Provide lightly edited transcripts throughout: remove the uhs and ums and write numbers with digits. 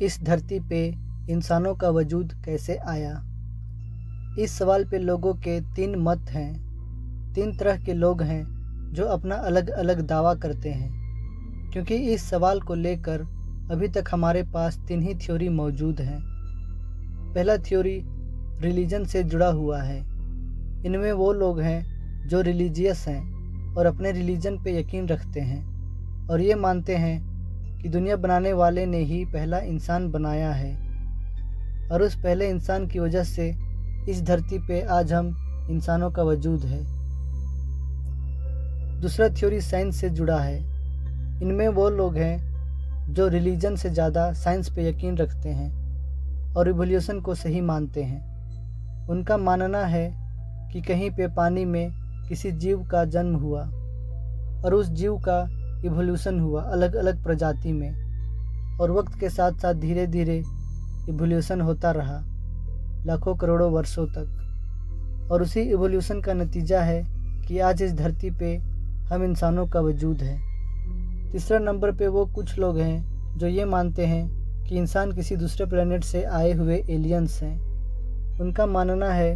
इस धरती पे इंसानों का वजूद कैसे आया? इस सवाल पे लोगों के 3 मत हैं। 3 तरह के लोग हैं जो अपना अलग अलग दावा करते हैं, क्योंकि इस सवाल को लेकर अभी तक हमारे पास 3 ही थ्योरी मौजूद हैं। पहला थ्योरी रिलीजन से जुड़ा हुआ है। इनमें वो लोग हैं जो रिलीजियस हैं और अपने रिलीजन पे यकीन रखते हैं और ये मानते हैं कि दुनिया बनाने वाले ने ही पहला इंसान बनाया है और उस पहले इंसान की वजह से इस धरती पे आज हम इंसानों का वजूद है। दूसरा थ्योरी साइंस से जुड़ा है। इनमें वो लोग हैं जो रिलीजन से ज़्यादा साइंस पे यकीन रखते हैं और इवोल्यूशन को सही मानते हैं। उनका मानना है कि कहीं पे पानी में किसी जीव का जन्म हुआ और उस जीव का इवोल्यूशन हुआ अलग अलग प्रजाति में, और वक्त के साथ साथ धीरे धीरे इवोल्यूशन होता रहा लाखों करोड़ों वर्षों तक, और उसी इवोल्यूशन का नतीजा है कि आज इस धरती पे हम इंसानों का वजूद है। तीसरा नंबर पे वो कुछ लोग हैं जो ये मानते हैं कि इंसान किसी दूसरे प्लेनेट से आए हुए एलियंस हैं। उनका मानना है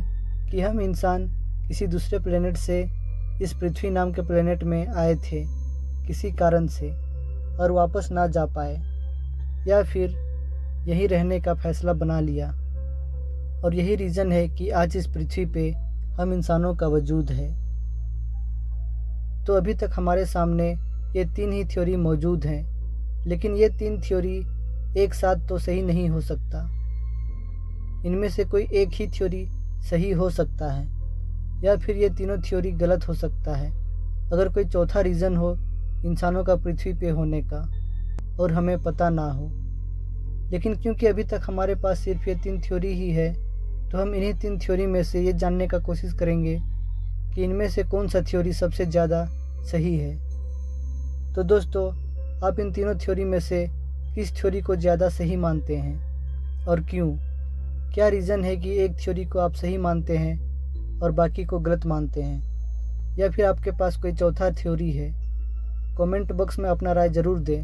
कि हम इंसान किसी दूसरे प्लेनेट से इस पृथ्वी नाम के प्लेनेट में आए थे किसी कारण से और वापस ना जा पाए, या फिर यहीं रहने का फैसला बना लिया, और यही रीज़न है कि आज इस पृथ्वी पे हम इंसानों का वजूद है। तो अभी तक हमारे सामने ये 3 ही थ्योरी मौजूद हैं, लेकिन ये 3 थ्योरी एक साथ तो सही नहीं हो सकता। इनमें से कोई एक ही थ्योरी सही हो सकता है, या फिर ये तीनों थ्योरी गलत हो सकता है अगर कोई चौथा रीज़न हो इंसानों का पृथ्वी पे होने का और हमें पता ना हो। लेकिन क्योंकि अभी तक हमारे पास सिर्फ ये 3 थ्योरी ही है, तो हम इन्हीं 3 थ्योरी में से ये जानने का कोशिश करेंगे कि इनमें से कौन सा थ्योरी सबसे ज़्यादा सही है। तो दोस्तों, आप इन तीनों थ्योरी में से किस थ्योरी को ज़्यादा सही मानते हैं और क्यों? क्या रीज़न है कि एक थ्योरी को आप सही मानते हैं और बाकी को गलत मानते हैं, या फिर आपके पास कोई चौथा थ्योरी है? कमेंट बॉक्स में अपना राय ज़रूर दें।